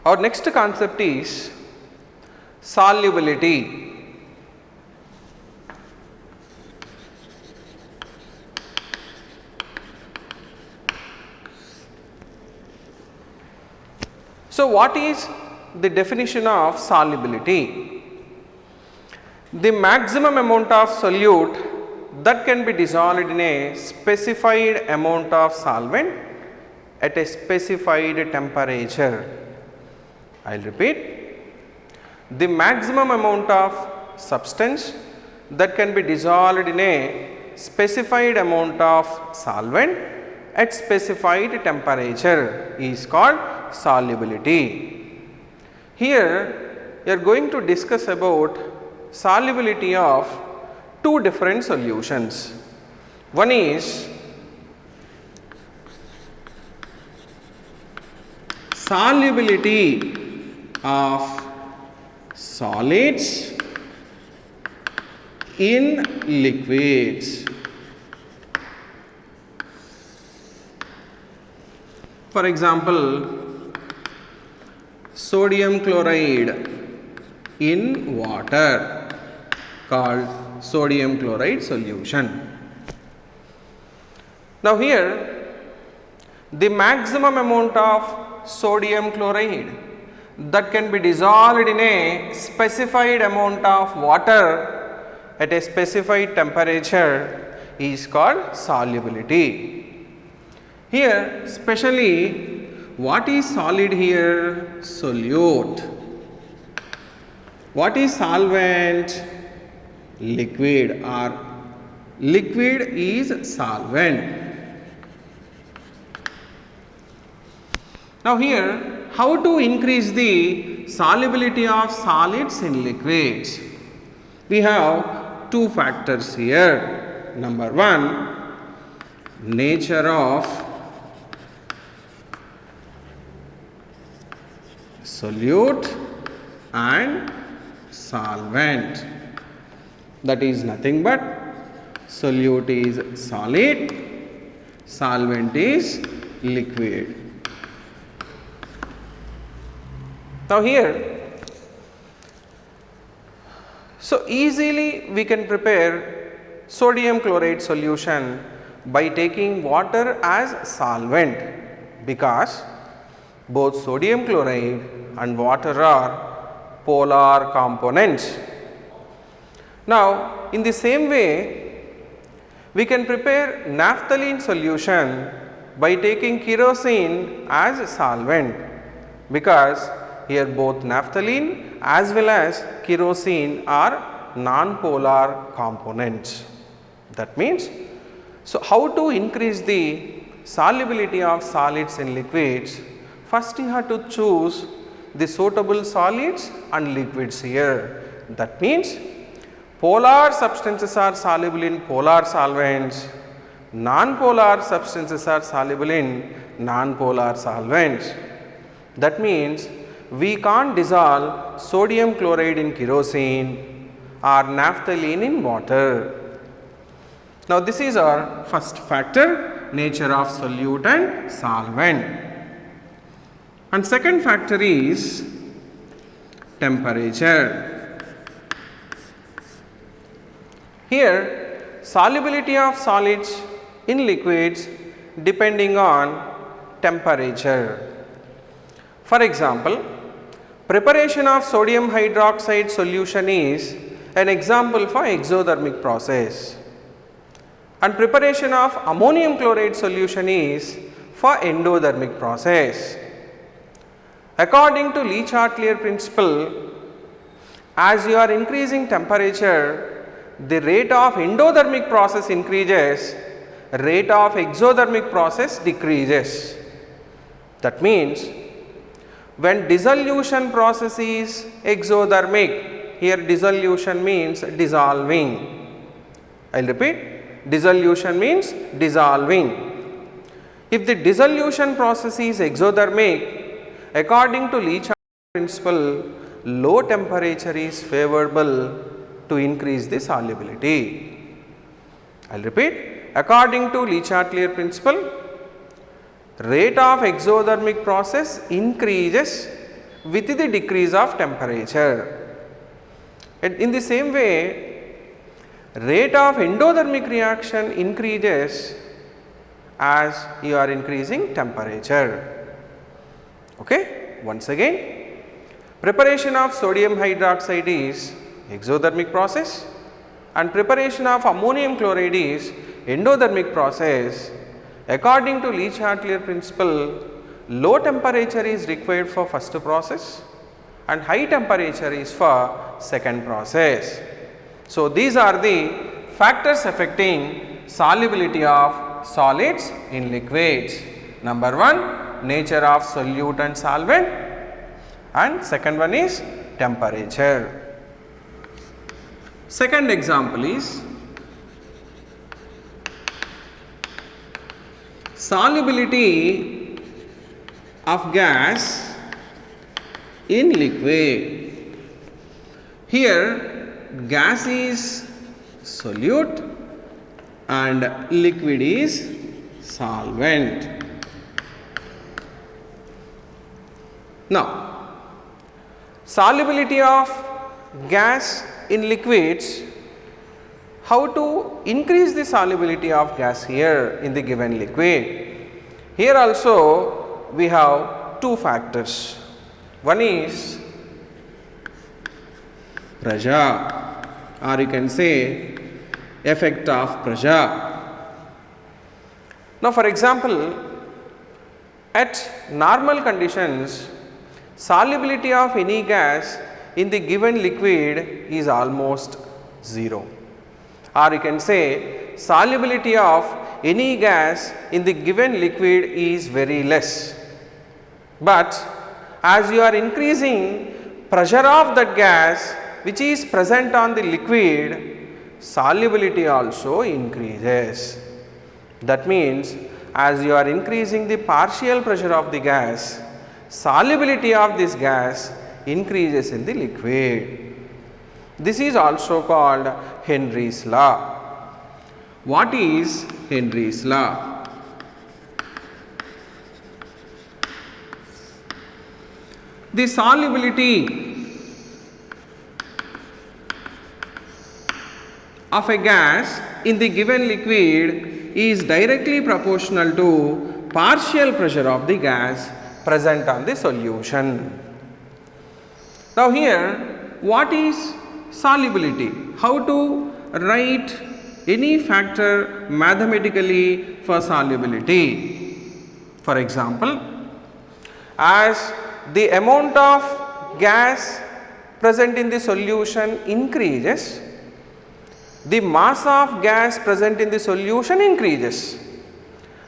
Our next concept is solubility. So, what is the definition of solubility? The maximum amount of solute that can be dissolved in a specified amount of solvent at a specified temperature. I will repeat, the maximum amount of substance that can be dissolved in a specified amount of solvent at specified temperature is called solubility. Here we are going to discuss about solubility of two different solutions. One is solubility of solids in liquids. For example, sodium chloride in water called sodium chloride solution. Now here the maximum amount of sodium chloride that can be dissolved in a specified amount of water at a specified temperature is called solubility. Here specially what is solid here? Solute. What is solvent? Liquid, or liquid is solvent. Now here how to increase the solubility of solids in liquids? We have two factors here. Number one, nature of solute and solvent. That is nothing but solute is solid, solvent is liquid. Now here, so easily we can prepare sodium chloride solution by taking water as solvent, because both sodium chloride and water are polar components. Now in the same way we can prepare naphthalene solution by taking kerosene as solvent, because here both naphthalene as well as kerosene are non-polar components. That means, so how to increase the solubility of solids in liquids? First you have to choose the suitable solids and liquids here. That means polar substances are soluble in polar solvents, non-polar substances are soluble in non-polar solvents. That means we can't dissolve sodium chloride in kerosene or naphthalene in water. Now this is our first factor, nature of solute and solvent. And second factor is temperature. Here solubility of solids in liquids depending on temperature. For example, preparation of sodium hydroxide solution is an example for exothermic process, and preparation of ammonium chloride solution is for endothermic process. According to Le-Chatelier principle, as you are increasing temperature, the rate of endothermic process increases, rate of exothermic process decreases. That means when dissolution process is exothermic, here dissolution means dissolving. I will repeat, dissolution means dissolving. If the dissolution process is exothermic, according to Le-Chatelier principle, low temperature is favorable to increase the solubility. I will repeat, according to Le-Chatelier principle, rate of exothermic process increases with the decrease of temperature. In the same way, rate of endothermic reaction increases as you are increasing temperature. Okay? Once again, preparation of sodium hydroxide is exothermic process and preparation of ammonium chloride is endothermic process. According to Le-Chatelier principle, low temperature is required for first process and high temperature is for second process. So, these are the factors affecting solubility of solids in liquids. Number 1, nature of solute and solvent, and second one is temperature. Second example is solubility of gas in liquid. Here gas is solute and liquid is solvent. Now, solubility of gas in liquids, how to increase the solubility of gas here in the given liquid. Here also we have two factors. One is pressure, or you can say effect of pressure. Now, for example, at normal conditions, solubility of any gas in the given liquid is almost 0, or you can say solubility of any gas in the given liquid is very less. But as you are increasing pressure of that gas which is present on the liquid, solubility also increases. That means as you are increasing the partial pressure of the gas, solubility of this gas increases in the liquid. This is also called Henry's law. What is Henry's law? The solubility of a gas in the given liquid is directly proportional to partial pressure of the gas present on the solution. Now, here what is solubility? How to write any factor mathematically for solubility? For example, as the amount of gas present in the solution increases, the mass of gas present in the solution increases.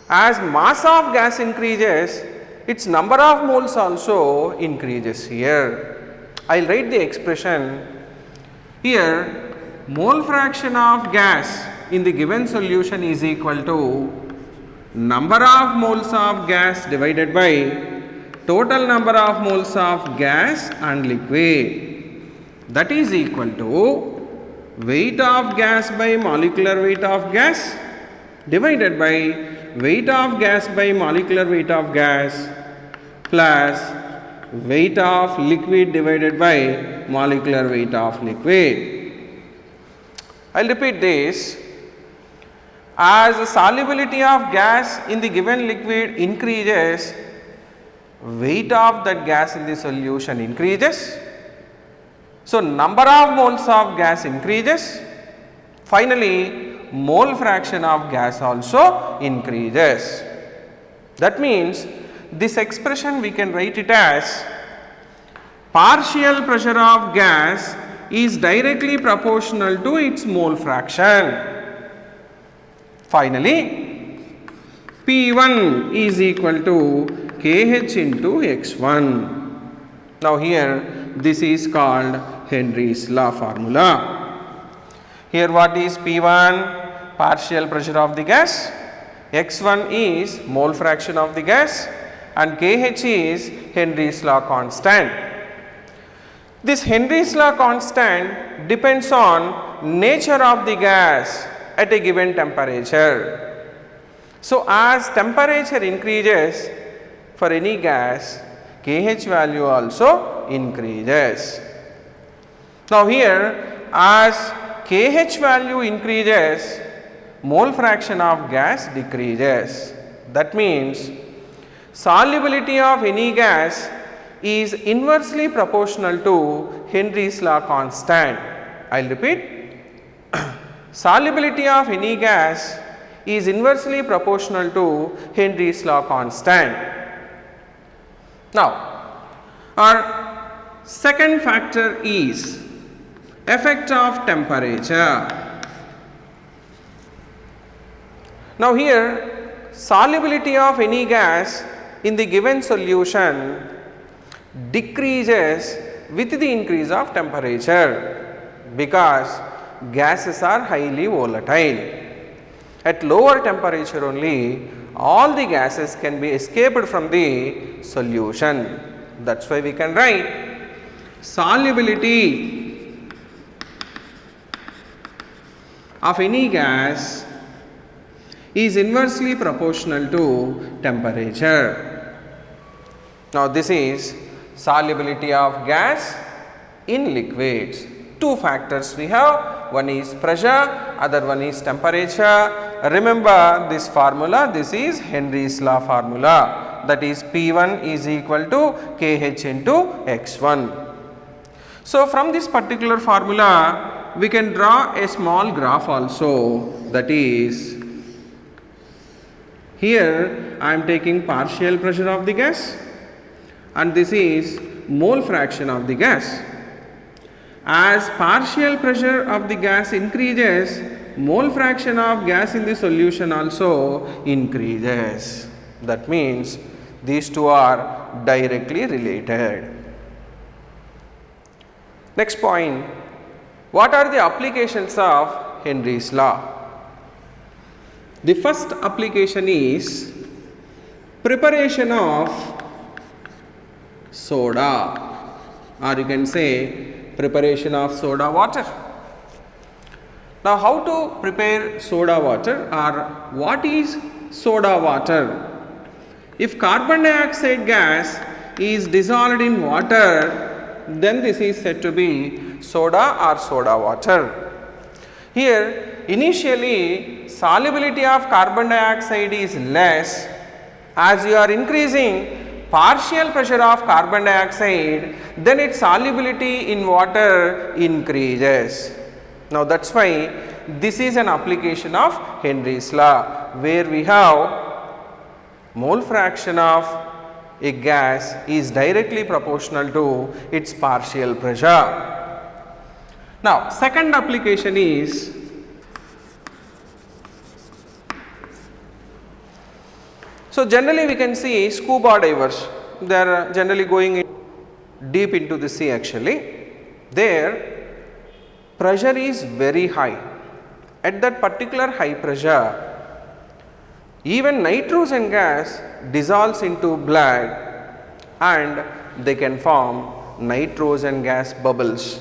As mass of gas increases, its number of moles also increases here. I will write the expression here. Mole fraction of gas in the given solution is equal to number of moles of gas divided by total number of moles of gas and liquid. That is equal to weight of gas by molecular weight of gas divided by weight of gas by molecular weight of gas plus weight of liquid divided by molecular weight of liquid. I will repeat this. As the solubility of gas in the given liquid increases, weight of that gas in the solution increases. So, number of moles of gas increases. Finally, mole fraction of gas also increases. That means this expression we can write it as partial pressure of gas is directly proportional to its mole fraction. Finally, P1 is equal to Kh into X1. Now, here this is called Henry's law formula. Here what is P1? Partial pressure of the gas, X1 is mole fraction of the gas, and Kh is Henry's law constant. This Henry's law constant depends on nature of the gas at a given temperature. So, as temperature increases for any gas, KH value also increases. Now here, as KH value increases, mole fraction of gas decreases. That means solubility of any gas is inversely proportional to Henry's law constant. I will repeat. Solubility of any gas is inversely proportional to Henry's law constant. Now, our second factor is effect of temperature. Now here, solubility of any gas in the given solution decreases with the increase of temperature because gases are highly volatile. At lower temperature only, all the gases can be escaped from the solution. That is why we can write solubility of any gas is inversely proportional to temperature. Now this is solubility of gas in liquids. Two factors we have, one is pressure, other one is temperature. Remember this formula, this is Henry's law formula, that is P1 is equal to KH into X1. So from this particular formula we can draw a small graph also, that is here I am taking partial pressure of the gas and this is mole fraction of the gas. As partial pressure of the gas increases, mole fraction of gas in the solution also increases. That means these two are directly related. Next point, what are the applications of Henry's law? The first application is preparation of soda, or you can say preparation of soda water. Now how to prepare soda water, or what is soda water? If carbon dioxide gas is dissolved in water, then this is said to be soda or soda water. Here initially solubility of carbon dioxide is less. As you are increasing partial pressure of carbon dioxide, then its solubility in water increases. Now that is why this is an application of Henry's law, where we have mole fraction of a gas is directly proportional to its partial pressure. Now second application is so generally we can see scuba divers, they are generally going deep into the sea actually. There pressure is very high. At that particular high pressure, even nitrogen gas dissolves into blood and they can form nitrogen gas bubbles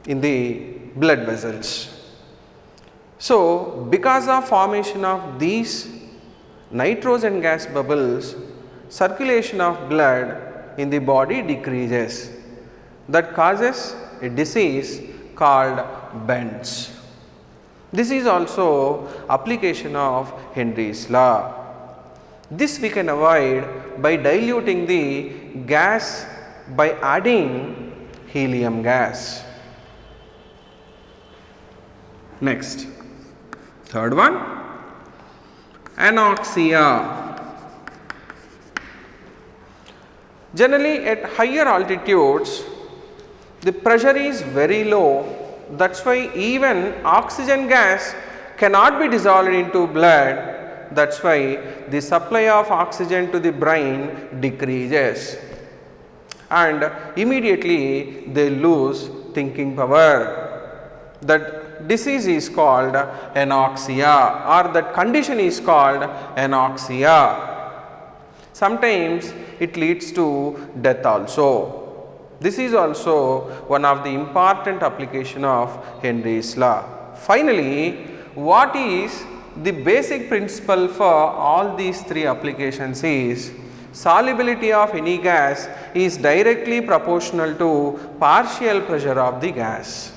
in the blood vessels. So because of formation of these nitrogen gas bubbles, circulation of blood in the body decreases. That causes a disease called bends. This is also application of Henry's law. This we can avoid by diluting the gas by adding helium gas. Next, third one, anoxia. Generally at higher altitudes the pressure is very low, that is why even oxygen gas cannot be dissolved into blood, that is why the supply of oxygen to the brain decreases and immediately they lose thinking power. That disease is called anoxia, or that condition is called anoxia. Sometimes it leads to death also. This is also one of the important application of Henry's law. Finally, what is the basic principle for all these three applications is solubility of any gas is directly proportional to partial pressure of the gas.